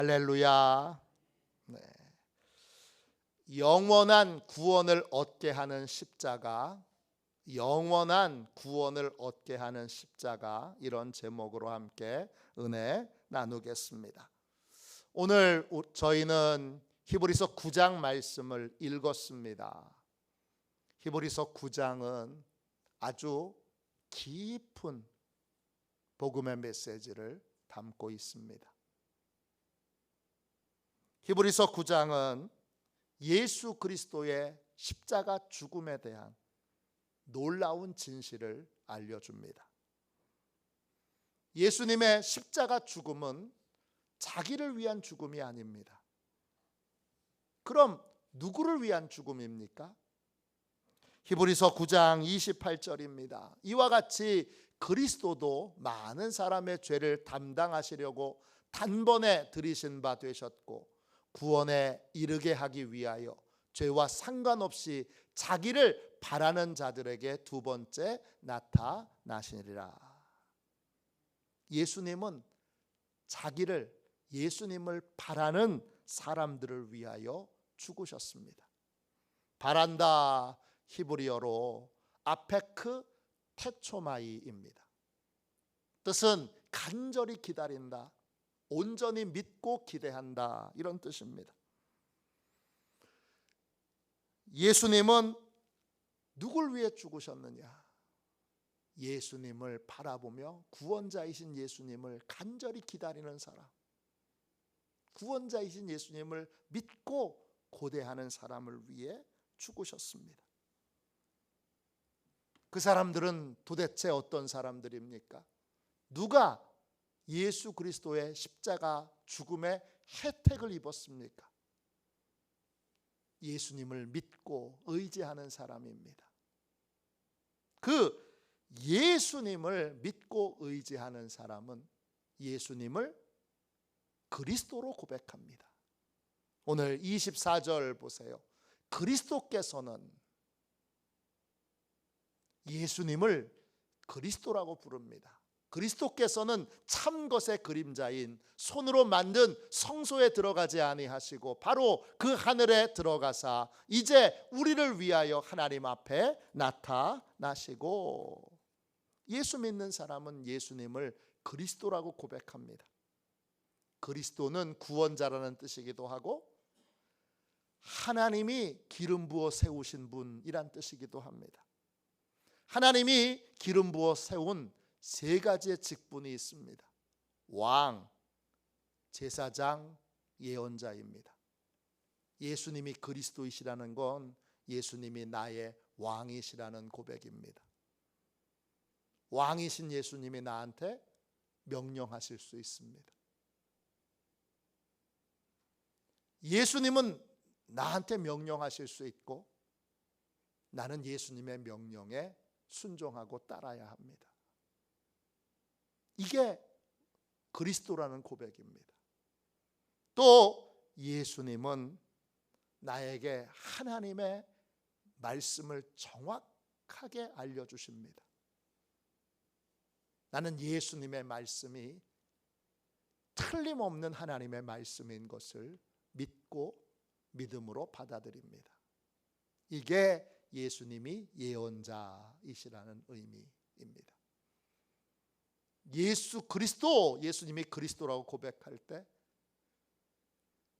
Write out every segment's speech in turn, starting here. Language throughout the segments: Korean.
할렐루야. 네. 영원한 구원을 얻게 하는 십자가, 영원한 구원을 얻게 하는 십자가, 이런 제목으로 함께 은혜 나누겠습니다. 오늘 저희는 히브리서 9장 말씀을 읽었습니다. 히브리서 9장은 아주 깊은 복음의 메시지를 담고 있습니다. 히브리서 9장은 예수 그리스도의 십자가 죽음에 대한 놀라운 진실을 알려줍니다. 예수님의 십자가 죽음은 자기를 위한 죽음이 아닙니다. 그럼 누구를 위한 죽음입니까? 히브리서 9장 28절입니다. 이와 같이 그리스도도 많은 사람의 죄를 담당하시려고 단번에 들이신 바 되셨고 구원에 이르게 하기 위하여 죄와 상관없이 자기를 바라는 자들에게 두 번째 나타나시리라. 예수님은 예수님을 바라는 사람들을 위하여 죽으셨습니다. 바란다 히브리어로 아페크 테초마이입니다. 뜻은 간절히 기다린다, 온전히 믿고 기대한다, 이런 뜻입니다. 예수님은 누굴 위해 죽으셨느냐? 예수님을 바라보며 구원자이신 예수님을 간절히 기다리는 사람, 구원자이신 예수님을 믿고 고대하는 사람을 위해 죽으셨습니다. 그 사람들은 도대체 어떤 사람들입니까? 누가 예수 그리스도의 십자가 죽음의 혜택을 입었습니까? 예수님을 믿고 의지하는 사람입니다. 그 예수님을 믿고 의지하는 사람은 예수님을 그리스도로 고백합니다. 오늘 24절 보세요. 그리스도께서는 예수님을 그리스도라고 부릅니다. 그리스도께서는 참 것의 그림자인 손으로 만든 성소에 들어가지 아니하시고 바로 그 하늘에 들어가사 이제 우리를 위하여 하나님 앞에 나타나시고, 예수 믿는 사람은 예수님을 그리스도라고 고백합니다. 그리스도는 구원자라는 뜻이기도 하고 하나님이 기름 부어 세우신 분이란 뜻이기도 합니다. 하나님이 기름 부어 세운 세 가지의 직분이 있습니다. 왕, 제사장, 예언자입니다. 예수님이 그리스도이시라는 건 예수님이 나의 왕이시라는 고백입니다. 왕이신 예수님이 나한테 명령하실 수 있습니다. 예수님은 나한테 명령하실 수 있고 나는 예수님의 명령에 순종하고 따라야 합니다. 이게 그리스도라는 고백입니다. 또 예수님은 나에게 하나님의 말씀을 정확하게 알려주십니다. 나는 예수님의 말씀이 틀림없는 하나님의 말씀인 것을 믿고 믿음으로 받아들입니다. 이게 예수님이 예언자이시라는 의미입니다. 예수님이 그리스도라고 고백할 때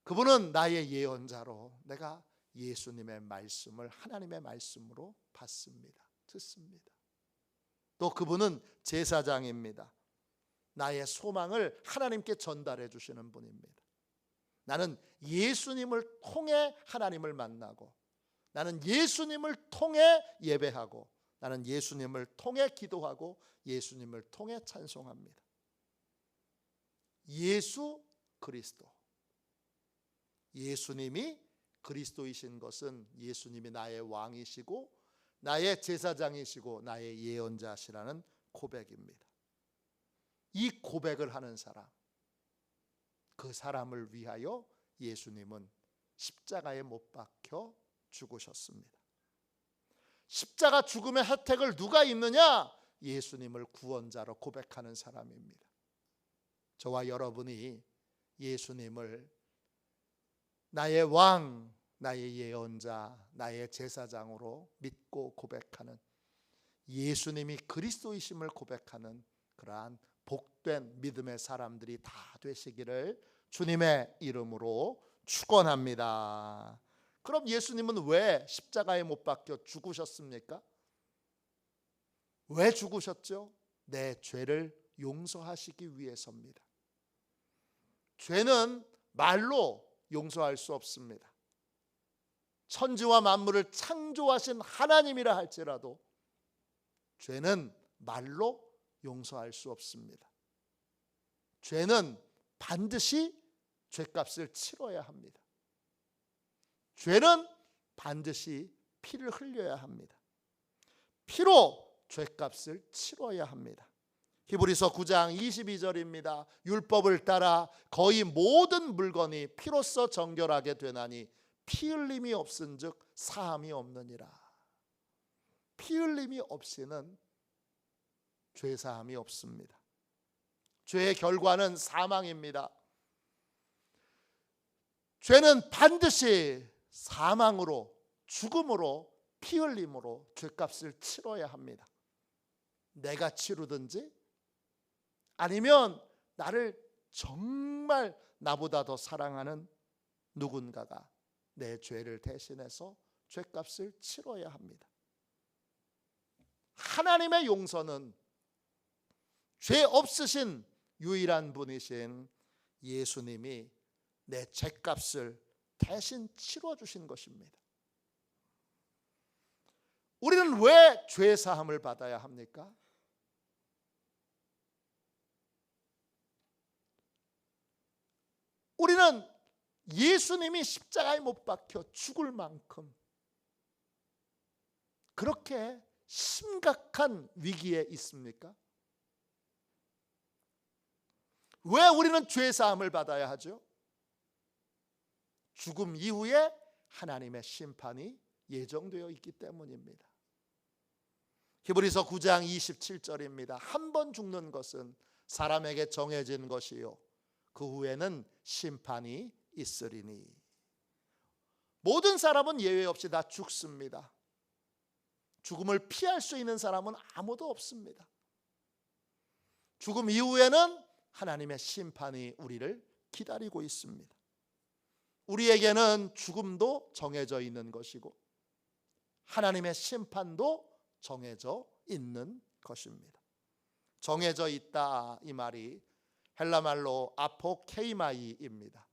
그분은 나의 예언자로 내가 예수님의 말씀을 하나님의 말씀으로 받습니다. 듣습니다. 또 그분은 제사장입니다. 나의 소망을 하나님께 전달해 주시는 분입니다. 나는 예수님을 통해 하나님을 만나고 나는 예수님을 통해 예배하고 나는 예수님을 통해 기도하고 예수님을 통해 찬송합니다. 예수 그리스도, 예수님이 그리스도이신 것은 예수님이 나의 왕이시고 나의 제사장이시고 나의 예언자시라는 고백입니다. 이 고백을 하는 사람, 그 사람을 위하여 예수님은 십자가에 못 박혀 죽으셨습니다. 십자가 죽음의 혜택을 누가 입느냐? 예수님을 구원자로 고백하는 사람입니다. 저와 여러분이 예수님을 나의 왕, 나의 예언자, 나의 제사장으로 믿고 고백하는, 예수님이 그리스도이심을 고백하는 그러한 복된 믿음의 사람들이 다 되시기를 주님의 이름으로 축원합니다. 그럼 예수님은 왜 십자가에 못 박혀 죽으셨습니까? 왜 죽으셨죠? 내 죄를 용서하시기 위해서입니다. 죄는 말로 용서할 수 없습니다. 천지와 만물을 창조하신 하나님이라 할지라도 죄는 말로 용서할 수 없습니다. 죄는 반드시 죄값을 치러야 합니다. 죄는 반드시 피를 흘려야 합니다. 피로 죄값을 치러야 합니다. 히브리서 9장 22절입니다. 율법을 따라 거의 모든 물건이 피로써 정결하게 되나니 피 흘림이 없은즉 사함이 없느니라. 피 흘림이 없이는 죄 사함이 없습니다. 죄의 결과는 사망입니다. 죄는 반드시 사망으로, 죽음으로, 피 흘림으로 죄값을 치러야 합니다. 내가 치르든지 아니면 나를 정말 나보다 더 사랑하는 누군가가 내 죄를 대신해서 죄값을 치러야 합니다. 하나님의 용서는 죄 없으신 유일한 분이신 예수님이 내 죄값을 대신 치러주신 것입니다. 우리는 왜 죄 사함을 받아야 합니까? 우리는 예수님이 십자가에 못 박혀 죽을 만큼 그렇게 심각한 위기에 있습니까? 왜 우리는 죄 사함을 받아야 하죠? 죽음 이후에 하나님의 심판이 예정되어 있기 때문입니다. 히브리서 9장 27절입니다. 한 번 죽는 것은 사람에게 정해진 것이요 그 후에는 심판이 있으리니. 모든 사람은 예외 없이 다 죽습니다. 죽음을 피할 수 있는 사람은 아무도 없습니다. 죽음 이후에는 하나님의 심판이 우리를 기다리고 있습니다. 우리에게는 죽음도 정해져 있는 것이고 하나님의 심판도 정해져 있는 것입니다. 정해져 있다, 이 말이 헬라말로 아포케이마이입니다.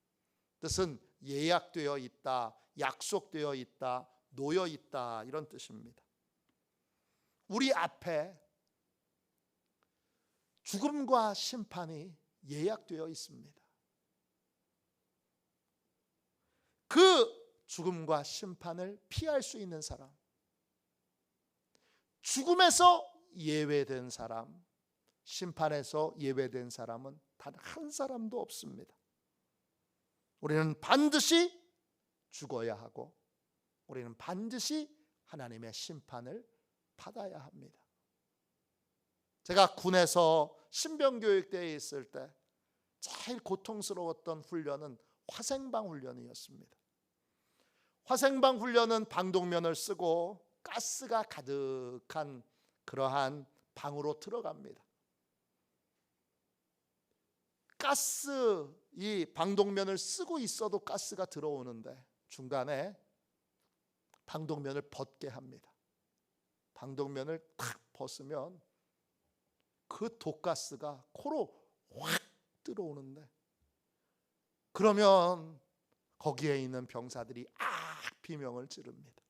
뜻은 예약되어 있다, 약속되어 있다, 놓여 있다, 이런 뜻입니다. 우리 앞에 죽음과 심판이 예약되어 있습니다. 그 죽음과 심판을 피할 수 있는 사람, 죽음에서 예외된 사람, 심판에서 예외된 사람은 단 한 사람도 없습니다. 우리는 반드시 죽어야 하고 우리는 반드시 하나님의 심판을 받아야 합니다. 제가 군에서 신병교육대에 있을 때 제일 고통스러웠던 훈련은 화생방 훈련이었습니다. 화생방 훈련은 방독면을 쓰고 가스가 가득한 그러한 방으로 들어갑니다. 가스, 이 방독면을 쓰고 있어도 가스가 들어오는데 중간에 방독면을 벗게 합니다. 방독면을 탁 벗으면 그 독가스가 코로 확 들어오는데, 그러면 거기에 있는 병사들이 비명을 지릅니다.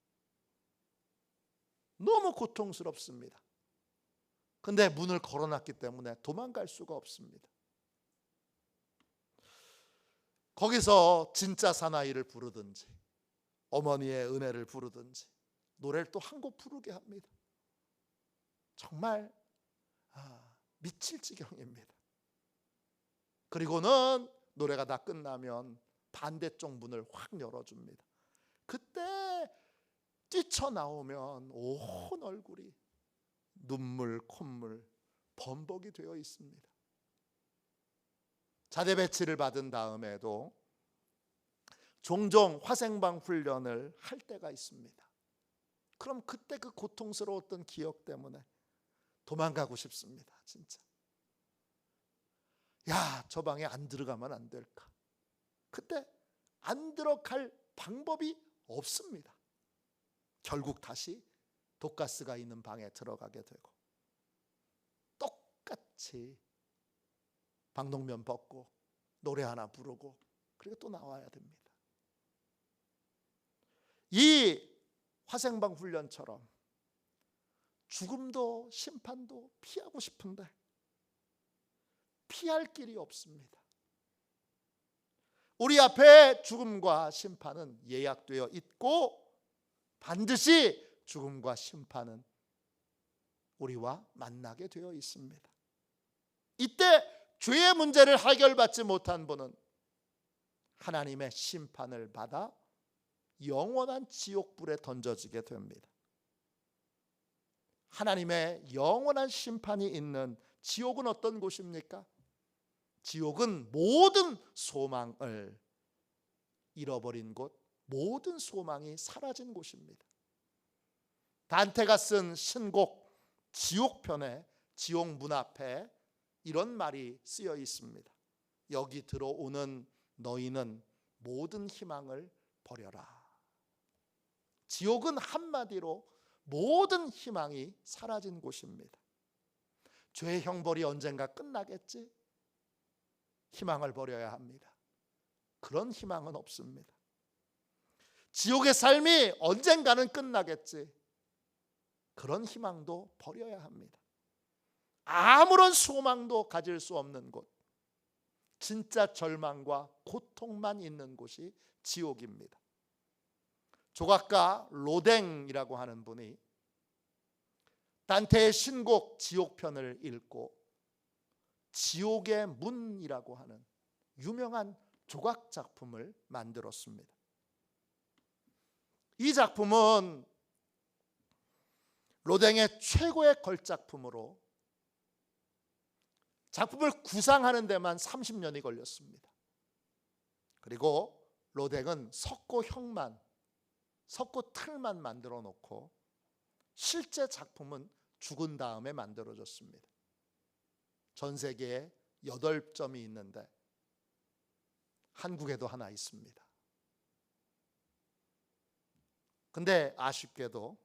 너무 고통스럽습니다. 근데 문을 걸어놨기 때문에 도망갈 수가 없습니다. 거기서 진짜 사나이를 부르든지 어머니의 은혜를 부르든지 노래를 또 한 곡 부르게 합니다. 정말 미칠 지경입니다. 그리고는 노래가 다 끝나면 반대쪽 문을 확 열어줍니다. 그때 뛰쳐나오면 온 얼굴이 눈물, 콧물, 범벅이 되어 있습니다. 자대 배치를 받은 다음에도 종종 화생방 훈련을 할 때가 있습니다. 그럼 그때 그 고통스러웠던 기억 때문에 도망가고 싶습니다. 진짜. 야, 저 방에 안 들어가면 안 될까? 그때 안 들어갈 방법이 없습니다. 결국 다시 독가스가 있는 방에 들어가게 되고 똑같이 방독면 벗고 노래 하나 부르고 그리고 또 나와야 됩니다. 이 화생방 훈련처럼 죽음도 심판도 피하고 싶은데 피할 길이 없습니다. 우리 앞에 죽음과 심판은 예약되어 있고 반드시 죽음과 심판은 우리와 만나게 되어 있습니다. 이때 죄의 문제를 해결받지 못한 분은 하나님의 심판을 받아 영원한 지옥불에 던져지게 됩니다. 하나님의 영원한 심판이 있는 지옥은 어떤 곳입니까? 지옥은 모든 소망을 잃어버린 곳, 모든 소망이 사라진 곳입니다. 단테가 쓴 신곡 지옥편에 지옥 문 앞에 이런 말이 쓰여 있습니다. 여기 들어오는 너희는 모든 희망을 버려라. 지옥은 한마디로 모든 희망이 사라진 곳입니다. 죄의 형벌이 언젠가 끝나겠지? 희망을 버려야 합니다. 그런 희망은 없습니다. 지옥의 삶이 언젠가는 끝나겠지? 그런 희망도 버려야 합니다. 아무런 소망도 가질 수 없는 곳, 진짜 절망과 고통만 있는 곳이 지옥입니다. 조각가 로댕이라고 하는 분이 단테의 신곡 지옥편을 읽고 지옥의 문이라고 하는 유명한 조각 작품을 만들었습니다. 이 작품은 로댕의 최고의 걸작품으로 작품을 구상하는 데만 30년이 걸렸습니다. 그리고 로댕은 석고형만, 석고 틀만 만들어 놓고 실제 작품은 죽은 다음에 만들어졌습니다. 전 세계에 8점이 있는데 한국에도 하나 있습니다. 근데 아쉽게도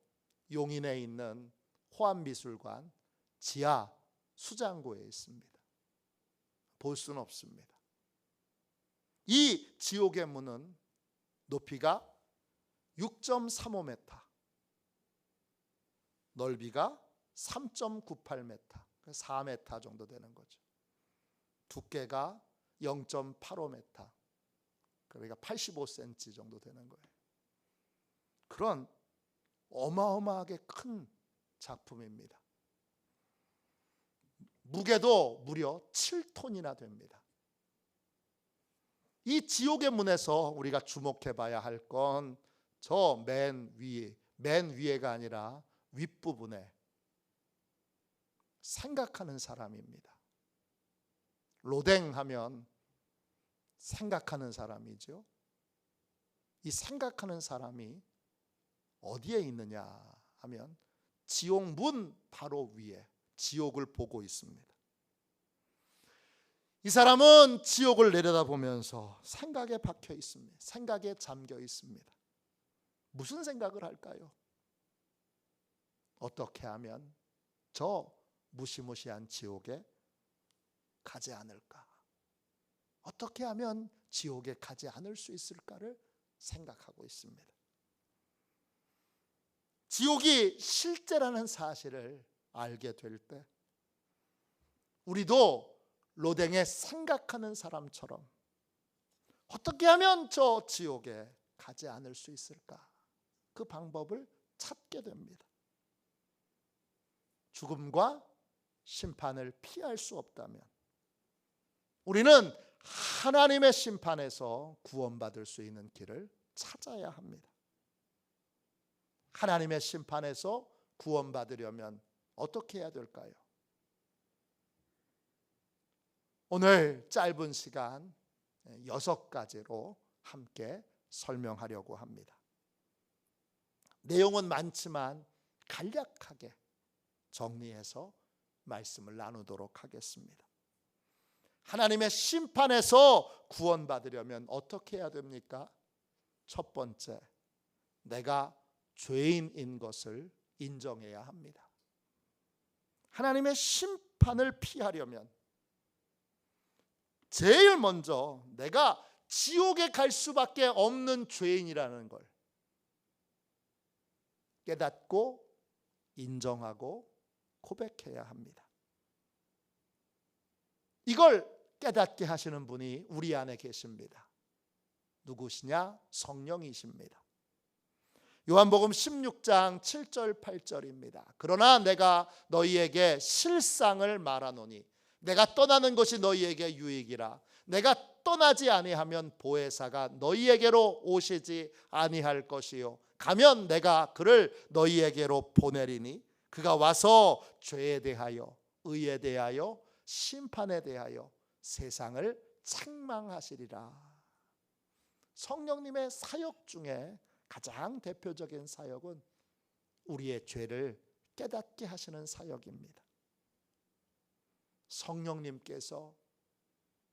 용인에 있는 호암미술관 지하 수장고에 있습니다. 볼 수는 없습니다. 이 지옥의 문은 높이가 6.35m, 넓이가 3.98m, 4m 정도 되는 거죠. 두께가 0.85m, 그러니까 85cm 정도 되는 거예요. 그런 어마어마하게 큰 작품입니다. 무게도 무려 7톤이나 됩니다. 이 지옥의 문에서 우리가 주목해 봐야 할 건 저 맨 위에가 아니라 윗부분에 생각하는 사람입니다. 로댕 하면 생각하는 사람이죠. 이 생각하는 사람이 어디에 있느냐 하면 지옥 문 바로 위에 지옥을 보고 있습니다. 이 사람은 지옥을 내려다보면서 생각에 박혀 있습니다. 생각에 잠겨 있습니다. 무슨 생각을 할까요? 어떻게 하면 저 무시무시한 지옥에 가지 않을까? 어떻게 하면 지옥에 가지 않을 수 있을까를 생각하고 있습니다. 지옥이 실제라는 사실을 알게 될 때 우리도 로댕의 생각하는 사람처럼 어떻게 하면 저 지옥에 가지 않을 수 있을까? 그 방법을 찾게 됩니다. 죽음과 심판을 피할 수 없다면 우리는 하나님의 심판에서 구원받을 수 있는 길을 찾아야 합니다. 하나님의 심판에서 구원받으려면 어떻게 해야 될까요? 오늘 짧은 시간 6가지로 함께 설명하려고 합니다. 내용은 많지만 간략하게 정리해서 말씀을 나누도록 하겠습니다. 하나님의 심판에서 구원받으려면 어떻게 해야 됩니까? 첫 번째, 내가 죄인인 것을 인정해야 합니다. 하나님의 심판을 피하려면 제일 먼저 내가 지옥에 갈 수밖에 없는 죄인이라는 걸 깨닫고 인정하고 고백해야 합니다. 이걸 깨닫게 하시는 분이 우리 안에 계십니다. 누구시냐? 성령이십니다. 요한복음 16장 7절 8절입니다. 그러나 내가 너희에게 실상을 말하노니 내가 떠나는 것이 너희에게 유익이라. 내가 떠나지 아니하면 보혜사가 너희에게로 오시지 아니할 것이요 가면 내가 그를 너희에게로 보내리니 그가 와서 죄에 대하여 의에 대하여 심판에 대하여 세상을 책망하시리라. 성령님의 사역 중에 가장 대표적인 사역은 우리의 죄를 깨닫게 하시는 사역입니다. 성령님께서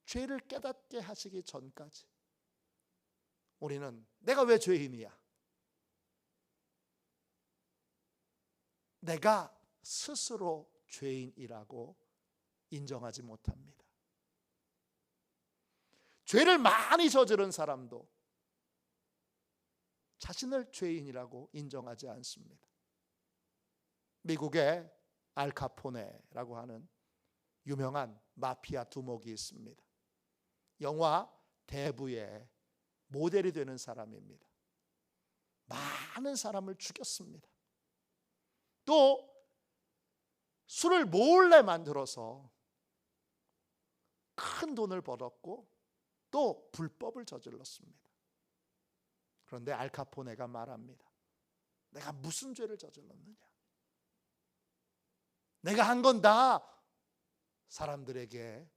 죄를 깨닫게 하시기 전까지 우리는 내가 왜 죄인이야? 내가 스스로 죄인이라고 인정하지 못합니다. 죄를 많이 저지른 사람도 자신을 죄인이라고 인정하지 않습니다. 미국의 알카포네라고 하는 유명한 마피아 두목이 있습니다. 영화 대부의 모델이 되는 사람입니다. 많은 사람을 죽였습니다. 또 술을 몰래 만들어서 큰 돈을 벌었고 또 불법을 저질렀습니다. 그런데 알카포네가 말합니다. 내가 무슨 죄를 저질렀느냐? 내가 한 건 다 사람들에게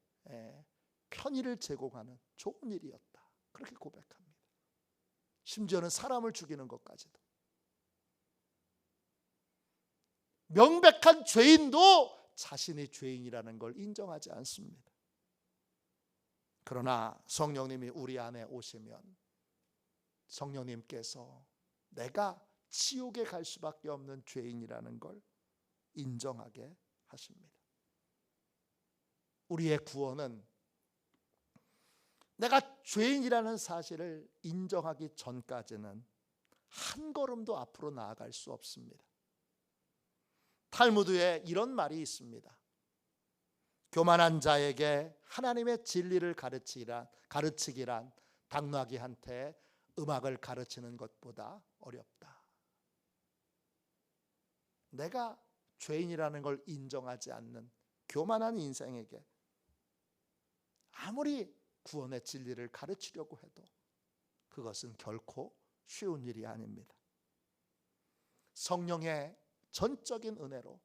편의를 제공하는 좋은 일이었다. 그렇게 고백합니다. 심지어는 사람을 죽이는 것까지도. 명백한 죄인도 자신이 죄인이라는 걸 인정하지 않습니다. 그러나 성령님이 우리 안에 오시면 성령님께서 내가 지옥에 갈 수밖에 없는 죄인이라는 걸 인정하게 하십니다. 우리의 구원은 내가 죄인이라는 사실을 인정하기 전까지는 한 걸음도 앞으로 나아갈 수 없습니다. 탈무드에 이런 말이 있습니다. 교만한 자에게 하나님의 진리를 가르치기란 당나귀한테 음악을 가르치는 것보다 어렵다. 내가 죄인이라는 걸 인정하지 않는 교만한 인생에게 아무리 구원의 진리를 가르치려고 해도 그것은 결코 쉬운 일이 아닙니다. 성령의 전적인 은혜로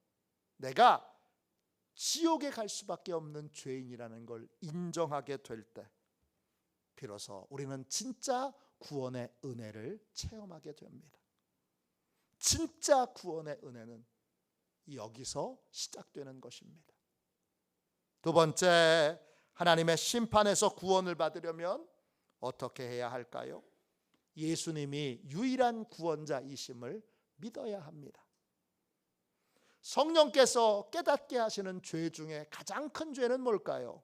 내가 지옥에 갈 수밖에 없는 죄인이라는 걸 인정하게 될 때 비로소 우리는 진짜 구원의 은혜를 체험하게 됩니다. 진짜 구원의 은혜는 여기서 시작되는 것입니다. 두 번째, 하나님의 심판에서 구원을 받으려면 어떻게 해야 할까요? 예수님이 유일한 구원자이심을 믿어야 합니다. 성령께서 깨닫게 하시는 죄 중에 가장 큰 죄는 뭘까요?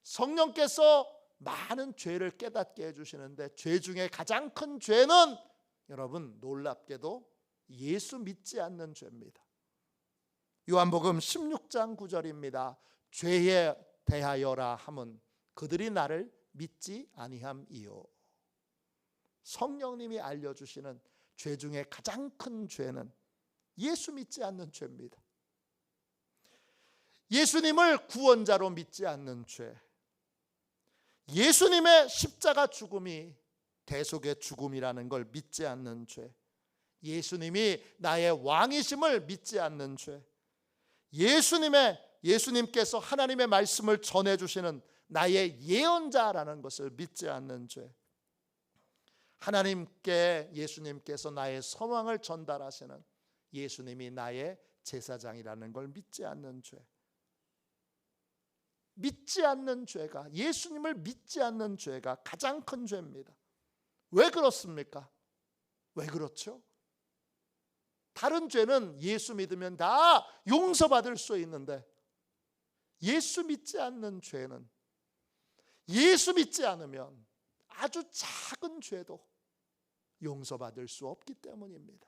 성령께서 많은 죄를 깨닫게 해주시는데 죄 중에 가장 큰 죄는 여러분 놀랍게도 예수 믿지 않는 죄입니다. 요한복음 16장 9절입니다. 죄에 대하여라 함은 그들이 나를 믿지 아니함이요. 성령님이 알려주시는 죄 중에 가장 큰 죄는 예수 믿지 않는 죄입니다. 예수님을 구원자로 믿지 않는 죄, 예수님의 십자가 죽음이 대속의 죽음이라는 걸 믿지 않는 죄, 예수님이 나의 왕이심을 믿지 않는 죄, 예수님의 예수님께서 하나님의 말씀을 전해주시는 나의 예언자라는 것을 믿지 않는 죄, 하나님께 예수님께서 나의 소망을 전달하시는 예수님이 나의 제사장이라는 걸 믿지 않는 죄, 믿지 않는 죄가, 예수님을 믿지 않는 죄가 가장 큰 죄입니다. 왜 그렇습니까? 왜 그렇죠? 다른 죄는 예수 믿으면 다 용서받을 수 있는데, 예수 믿지 않는 죄는 예수 믿지 않으면 아주 작은 죄도 용서받을 수 없기 때문입니다.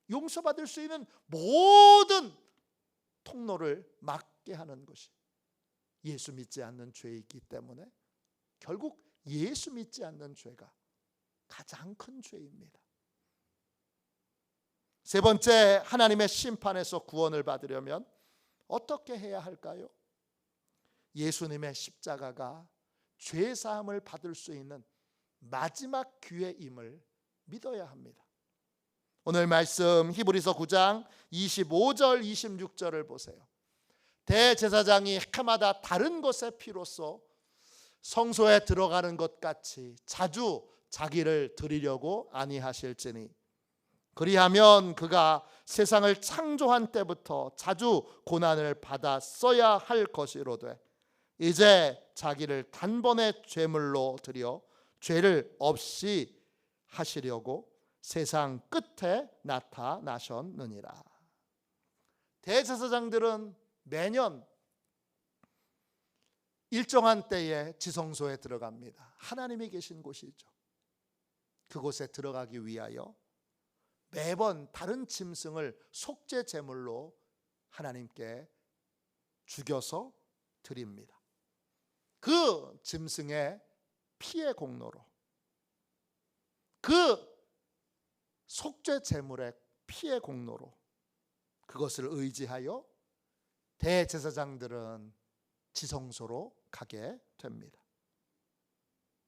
용서받을 수 있는 모든 통로를 막게 하는 것이 예수 믿지 않는 죄이기 때문에 결국 예수 믿지 않는 죄가 가장 큰 죄입니다. 세 번째, 하나님의 심판에서 구원을 받으려면 어떻게 해야 할까요? 예수님의 십자가가 죄 사함을 받을 수 있는 마지막 기회임을 믿어야 합니다. 오늘 말씀 히브리서 9장 25절 26절을 보세요. 대제사장이 해마다 다른 것의 피로써 성소에 들어가는 것 같이 자주 자기를 드리려고 아니하실지니, 그리하면 그가 세상을 창조한 때부터 자주 고난을 받았어야 할 것이로되 이제 자기를 단번에 제물로 드려 죄를 없이 하시려고 세상 끝에 나타나셨느니라. 대제사장들은 매년 일정한 때에 지성소에 들어갑니다. 하나님이 계신 곳이죠. 그곳에 들어가기 위하여 매번 다른 짐승을 속죄 제물로 하나님께 죽여서 드립니다. 그 짐승의 피의 공로로, 그 속죄 제물의 피의 공로로 그것을 의지하여 대제사장들은 지성소로 가게 됩니다.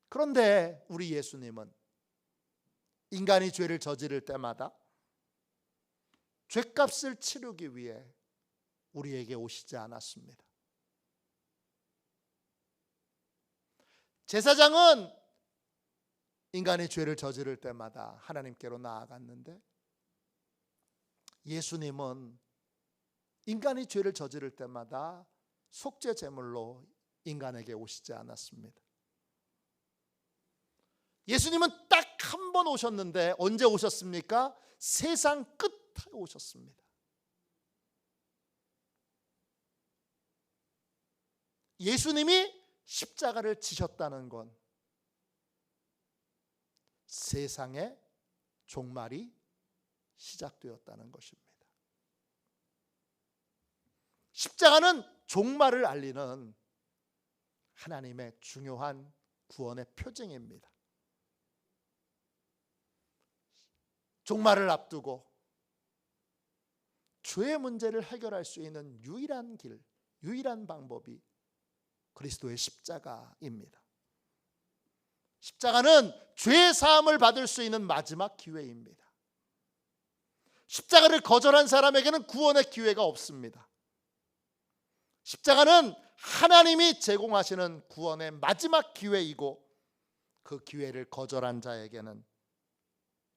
그런데 우리 예수님은 인간이 죄를 저지를 때마다 죄값을 치르기 위해 우리에게 오시지 않았습니다. 제사장은 인간이 죄를 저지를 때마다 하나님께로 나아갔는데, 예수님은 인간이 죄를 저지를 때마다 속죄 제물로 인간에게 오시지 않았습니다. 예수님은 딱 한 번 오셨는데 언제 오셨습니까? 세상 끝에 오셨습니다. 예수님이 십자가를 지셨다는 건 세상의 종말이 시작되었다는 것입니다. 십자가는 종말을 알리는 하나님의 중요한 구원의 표징입니다. 종말을 앞두고 죄의 문제를 해결할 수 있는 유일한 길, 유일한 방법이 그리스도의 십자가입니다. 십자가는 죄 사함을 받을 수 있는 마지막 기회입니다. 십자가를 거절한 사람에게는 구원의 기회가 없습니다. 십자가는 하나님이 제공하시는 구원의 마지막 기회이고, 그 기회를 거절한 자에게는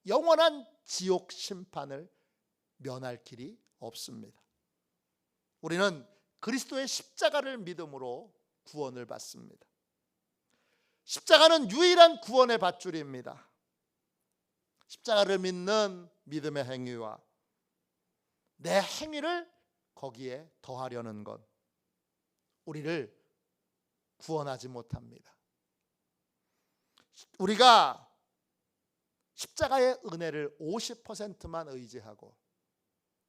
영원한 지옥 심판을 면할 길이 없습니다. 우리는 그리스도의 십자가를 믿음으로 구원을 받습니다. 십자가는 유일한 구원의 밧줄입니다. 십자가를 믿는 믿음의 행위와 내 행위를 거기에 더하려는 것, 우리를 구원하지 못합니다. 우리가 십자가의 은혜를 50%만 의지하고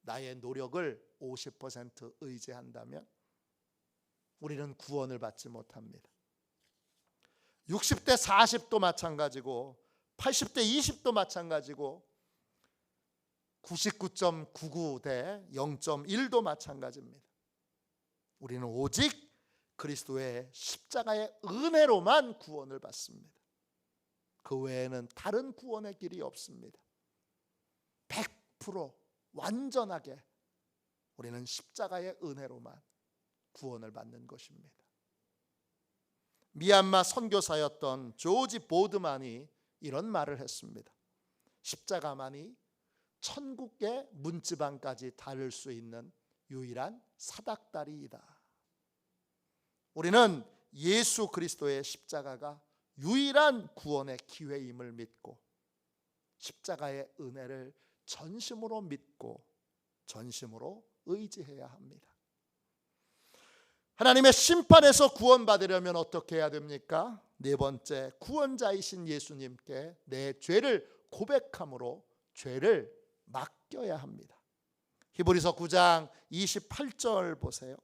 나의 노력을 50% 의지한다면 우리는 구원을 받지 못합니다. 60대 40도 마찬가지고 80대 20도 마찬가지고 99.99 대 0.1도 마찬가지입니다. 우리는 오직 그리스도의 십자가의 은혜로만 구원을 받습니다. 그 외에는 다른 구원의 길이 없습니다. 100% 완전하게 우리는 십자가의 은혜로만 구원을 받는 것입니다. 미얀마 선교사였던 조지 보드만이 이런 말을 했습니다. 십자가만이 천국의 문지방까지 닿을 수 있는 유일한 사닥다리이다. 우리는 예수 그리스도의 십자가가 유일한 구원의 기회임을 믿고 십자가의 은혜를 전심으로 믿고 전심으로 의지해야 합니다. 하나님의 심판에서 구원받으려면 어떻게 해야 됩니까? 네 번째, 구원자이신 예수님께 내 죄를 고백함으로 죄를 맡겨야 합니다. 히브리서 9장 28절 보세요.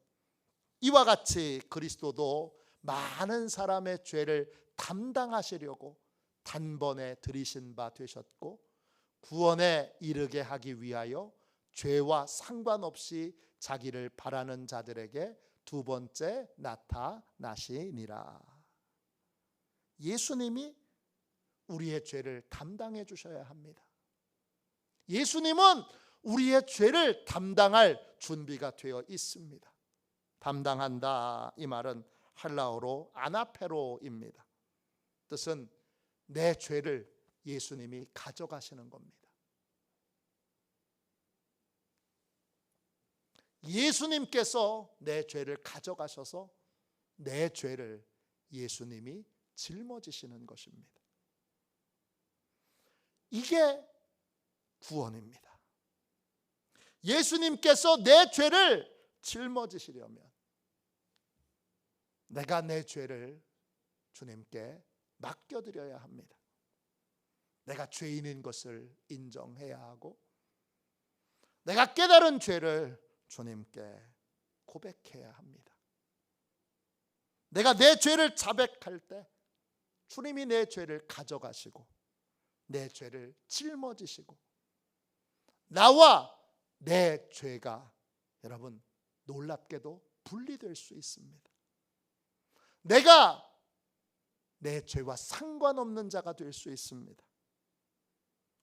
이와 같이 그리스도도 많은 사람의 죄를 담당하시려고 단번에 들이신 바 되셨고 구원에 이르게 하기 위하여 죄와 상관없이 자기를 바라는 자들에게 두 번째 나타나시니라. 예수님이 우리의 죄를 담당해 주셔야 합니다. 예수님은 우리의 죄를 담당할 준비가 되어 있습니다. 담당한다, 이 말은 헬라어로 아나페로입니다. 뜻은 내 죄를 예수님이 가져가시는 겁니다. 예수님께서 내 죄를 가져가셔서 내 죄를 예수님이 짊어지시는 것입니다. 이게 구원입니다. 예수님께서 내 죄를 짊어지시려면 내가 내 죄를 주님께 맡겨드려야 합니다. 내가 죄인인 것을 인정해야 하고 내가 깨달은 죄를 주님께 고백해야 합니다. 내가 내 죄를 자백할 때 주님이 내 죄를 가져가시고 내 죄를 짊어지시고 나와 내 죄가 여러분 놀랍게도 분리될 수 있습니다. 내가 내 죄와 상관없는 자가 될 수 있습니다.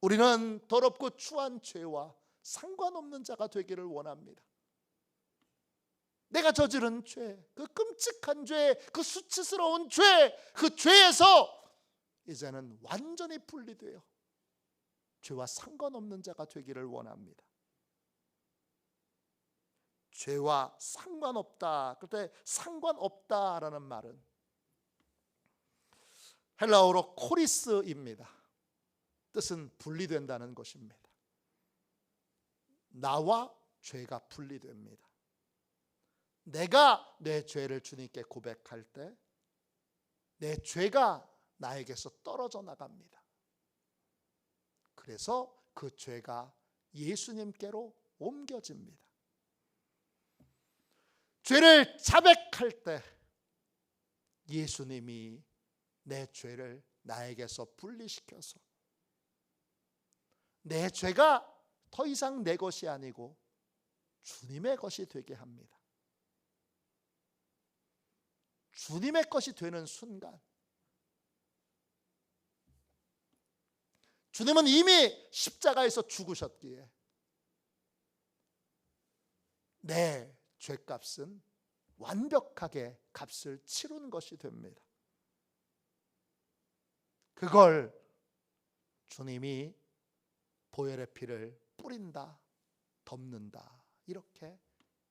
우리는 더럽고 추한 죄와 상관없는 자가 되기를 원합니다. 내가 저지른 죄, 그 끔찍한 죄, 그 수치스러운 죄, 그 죄에서 이제는 완전히 분리되어 죄와 상관없는 자가 되기를 원합니다. 죄와 상관없다. 그때 상관없다라는 말은 헬라어로 코리스입니다. 뜻은 분리된다는 것입니다. 나와 죄가 분리됩니다. 내가 내 죄를 주님께 고백할 때 내 죄가 나에게서 떨어져 나갑니다. 그래서 그 죄가 예수님께로 옮겨집니다. 죄를 자백할 때 예수님이 내 죄를 나에게서 분리시켜서 내 죄가 더 이상 내 것이 아니고 주님의 것이 되게 합니다. 주님의 것이 되는 순간 주님은 이미 십자가에서 죽으셨기에 내 죄값은 완벽하게 값을 치른 것이 됩니다. 그걸 주님이 보혈의 피를 뿌린다, 덮는다 이렇게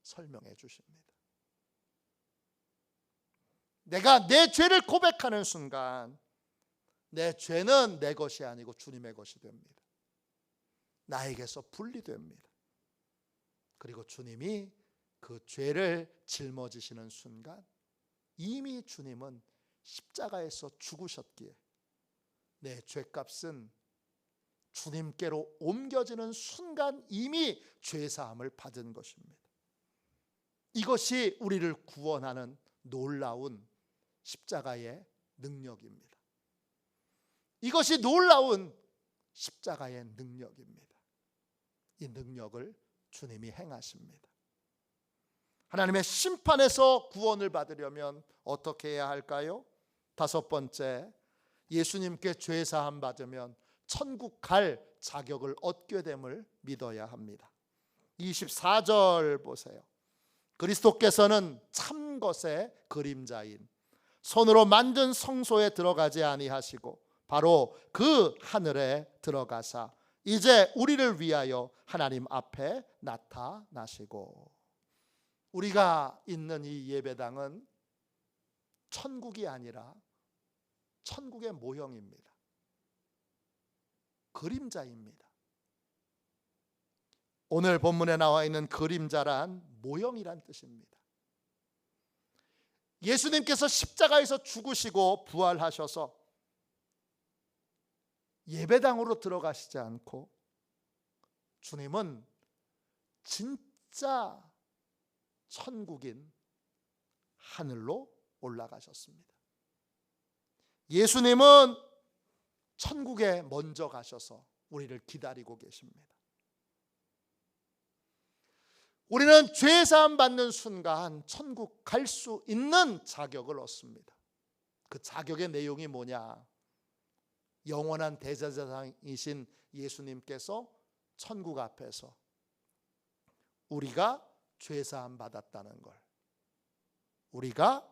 설명해 주십니다. 내가 내 죄를 고백하는 순간 내 죄는 내 것이 아니고 주님의 것이 됩니다. 나에게서 분리됩니다. 그리고 주님이 그 죄를 짊어지시는 순간 이미 주님은 십자가에서 죽으셨기에 내 죄값은 주님께로 옮겨지는 순간 이미 죄사함을 받은 것입니다. 이것이 우리를 구원하는 놀라운 십자가의 능력입니다. 이것이 놀라운 십자가의 능력입니다. 이 능력을 주님이 행하십니다. 하나님의 심판에서 구원을 받으려면 어떻게 해야 할까요? 다섯 번째, 예수님께 죄사함 받으면 천국 갈 자격을 얻게 됨을 믿어야 합니다. 24절 보세요. 그리스도께서는 참 것의 그림자인 손으로 만든 성소에 들어가지 아니하시고 바로 그 하늘에 들어가사 이제 우리를 위하여 하나님 앞에 나타나시고, 우리가 있는 이 예배당은 천국이 아니라 천국의 모형입니다. 그림자입니다. 오늘 본문에 나와 있는 그림자란 모형이란 뜻입니다. 예수님께서 십자가에서 죽으시고 부활하셔서 예배당으로 들어가시지 않고 주님은 진짜 천국인 하늘로 올라가셨습니다. 예수님은 천국에 먼저 가셔서 우리를 기다리고 계십니다. 우리는 죄 사함 받는 순간 천국 갈 수 있는 자격을 얻습니다. 그 자격의 내용이 뭐냐? 영원한 대제사장이신 예수님께서 천국 앞에서 우리가 죄 사함 받았다는 걸, 우리가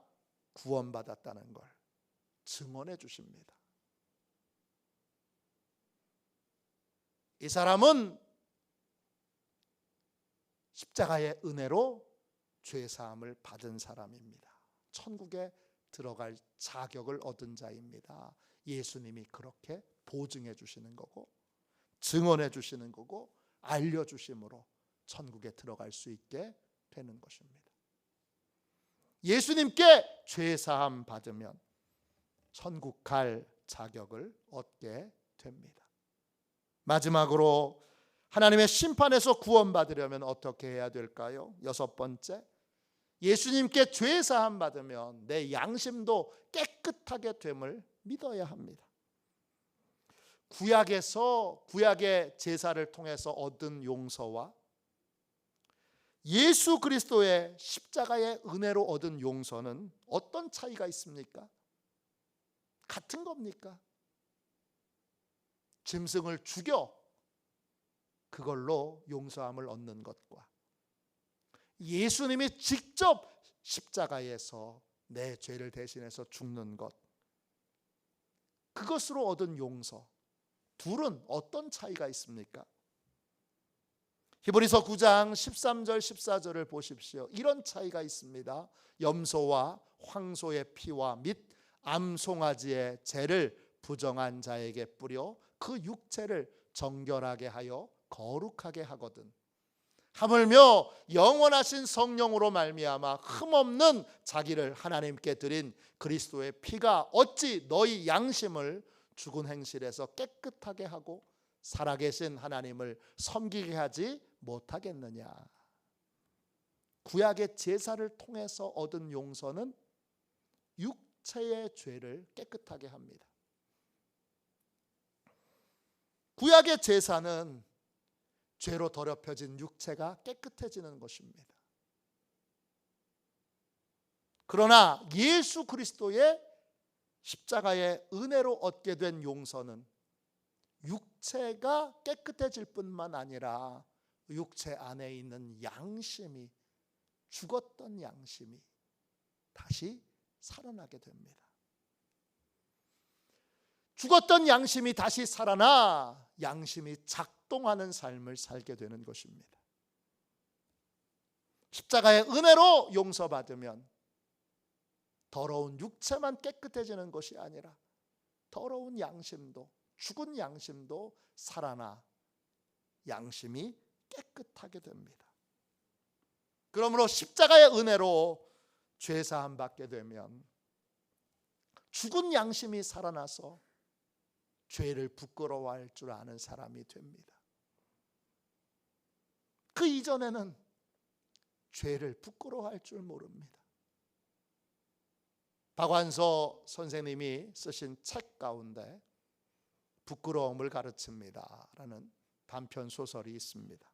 구원받았다는 걸 증언해 주십니다. 이 사람은 십자가의 은혜로 죄 사함을 받은 사람입니다. 천국에 들어갈 자격을 얻은 자입니다. 예수님이 그렇게 보증해 주시는 거고 증언해 주시는 거고 알려 주심으로 천국에 들어갈 수 있게 되는 것입니다. 예수님께 죄 사함 받으면 천국 갈 자격을 얻게 됩니다. 마지막으로 하나님의 심판에서 구원받으려면 어떻게 해야 될까요? 6번째, 예수님께 죄 사함 받으면 내 양심도 깨끗하게 됨을 믿어야 합니다. 구약의 제사를 통해서 얻은 용서와 예수 그리스도의 십자가의 은혜로 얻은 용서는 어떤 차이가 있습니까? 같은 겁니까? 짐승을 죽여 그걸로 용서함을 얻는 것과 예수님이 직접 십자가에서 내 죄를 대신해서 죽는 것, 그것으로 얻은 용서, 둘은 어떤 차이가 있습니까? 히브리서 9장 13절 14절을 보십시오. 이런 차이가 있습니다. 염소와 황소의 피와 및 암송아지의 죄를 부정한 자에게 뿌려 그 육체를 정결하게 하여 거룩하게 하거든. 하물며 영원하신 성령으로 말미암아 흠없는 자기를 하나님께 드린 그리스도의 피가 어찌 너희 양심을 죽은 행실에서 깨끗하게 하고 살아계신 하나님을 섬기게 하지 못하겠느냐. 구약의 제사를 통해서 얻은 용서는 육체의 죄를 깨끗하게 합니다. 구약의 제사는 죄로 더럽혀진 육체가 깨끗해지는 것입니다. 그러나 예수 그리스도의 십자가의 은혜로 얻게 된 용서는 육체가 깨끗해질 뿐만 아니라 육체 안에 있는 양심이, 죽었던 양심이 다시 살아나게 됩니다. 죽었던 양심이 다시 살아나 양심이 작동하는 삶을 살게 되는 것입니다. 십자가의 은혜로 용서받으면 더러운 육체만 깨끗해지는 것이 아니라 더러운 양심도, 죽은 양심도 살아나 양심이 깨끗하게 됩니다. 그러므로 십자가의 은혜로 죄 사함 받게 되면 죽은 양심이 살아나서 죄를 부끄러워할 줄 아는 사람이 됩니다. 그 이전에는 죄를 부끄러워할 줄 모릅니다. 박완서 선생님이 쓰신 책 가운데 부끄러움을 가르칩니다 라는 단편 소설이 있습니다.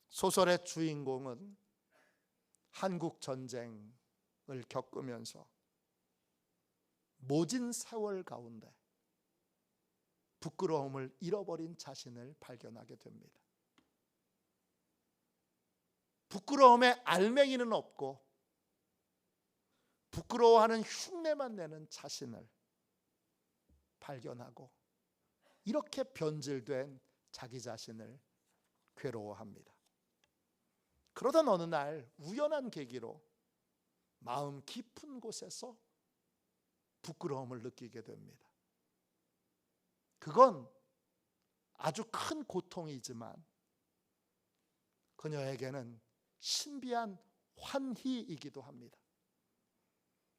소설의 주인공은 한국 전쟁을 겪으면서 모진 세월 가운데 부끄러움을 잃어버린 자신을 발견하게 됩니다. 부끄러움에 알맹이는 없고 부끄러워하는 흉내만 내는 자신을 발견하고 이렇게 변질된 자기 자신을 괴로워합니다. 그러던 어느 날 우연한 계기로 마음 깊은 곳에서 부끄러움을 느끼게 됩니다. 그건 아주 큰 고통이지만 그녀에게는 신비한 환희이기도 합니다.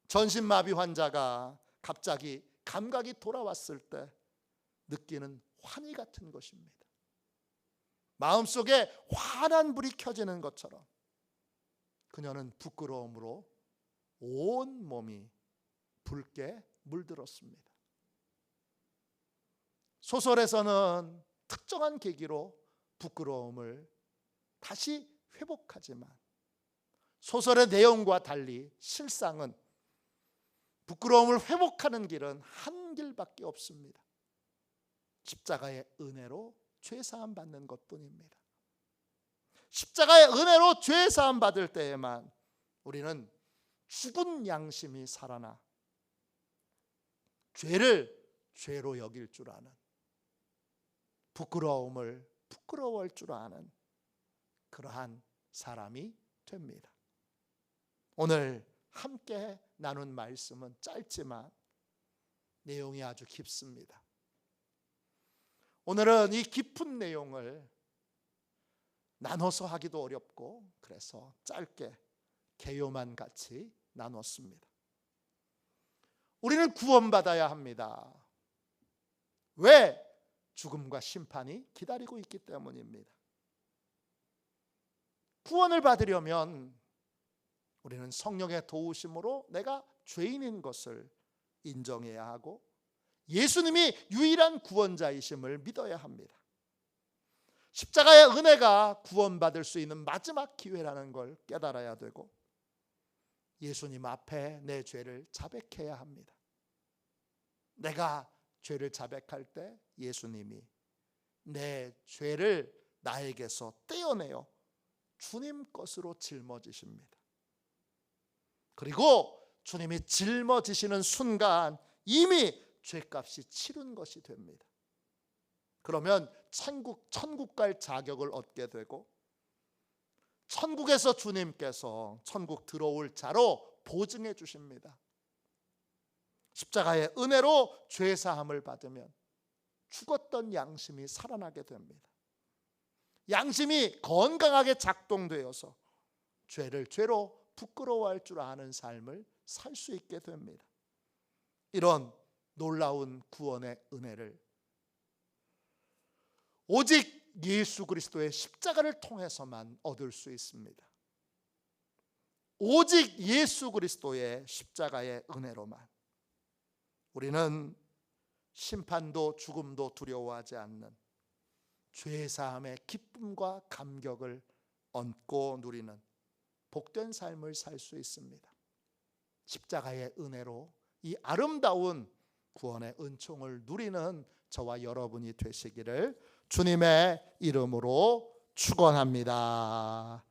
전신마비 환자가 갑자기 감각이 돌아왔을 때 느끼는 환희 같은 것입니다. 마음속에 환한 불이 켜지는 것처럼 그녀는 부끄러움으로 온 몸이 붉게 물들었습니다. 소설에서는 특정한 계기로 부끄러움을 다시 회복하지만 소설의 내용과 달리 실상은 부끄러움을 회복하는 길은 한 길밖에 없습니다. 십자가의 은혜로 죄사함 받는 것뿐입니다. 십자가의 은혜로 죄사함 받을 때에만 우리는 죽은 양심이 살아나 죄를 죄로 여길 줄 아는, 부끄러움을 부끄러워할 줄 아는 그러한 사람이 됩니다. 오늘 함께 나눈 말씀은 짧지만 내용이 아주 깊습니다. 오늘은 이 깊은 내용을 나눠서 하기도 어렵고 그래서 짧게 개요만 같이 나눴습니다. 우리는 구원받아야 합니다. 왜? 죽음과 심판이 기다리고 있기 때문입니다. 구원을 받으려면 우리는 성령의 도우심으로 내가 죄인인 것을 인정해야 하고 예수님이 유일한 구원자이심을 믿어야 합니다. 십자가의 은혜가 구원받을 수 있는 마지막 기회라는 걸 깨달아야 되고 예수님 앞에 내 죄를 자백해야 합니다. 내가 죄를 자백할 때 예수님이 내 죄를 나에게서 떼어내어 주님 것으로 짊어지십니다. 그리고 주님이 짊어지시는 순간 이미 죄값이 치른 것이 됩니다. 그러면 천국 갈 자격을 얻게 되고 천국에서 주님께서 천국 들어올 자로 보증해 주십니다. 십자가의 은혜로 죄사함을 받으면 죽었던 양심이 살아나게 됩니다. 양심이 건강하게 작동되어서 죄를 죄로 부끄러워할 줄 아는 삶을 살 수 있게 됩니다. 이런 놀라운 구원의 은혜를 오직 예수 그리스도의 십자가를 통해서만 얻을 수 있습니다. 오직 예수 그리스도의 십자가의 은혜로만 우리는 심판도 죽음도 두려워하지 않는 죄사함의 기쁨과 감격을 얻고 누리는 복된 삶을 살 수 있습니다. 십자가의 은혜로 이 아름다운 구원의 은총을 누리는 저와 여러분이 되시기를 주님의 이름으로 축원합니다.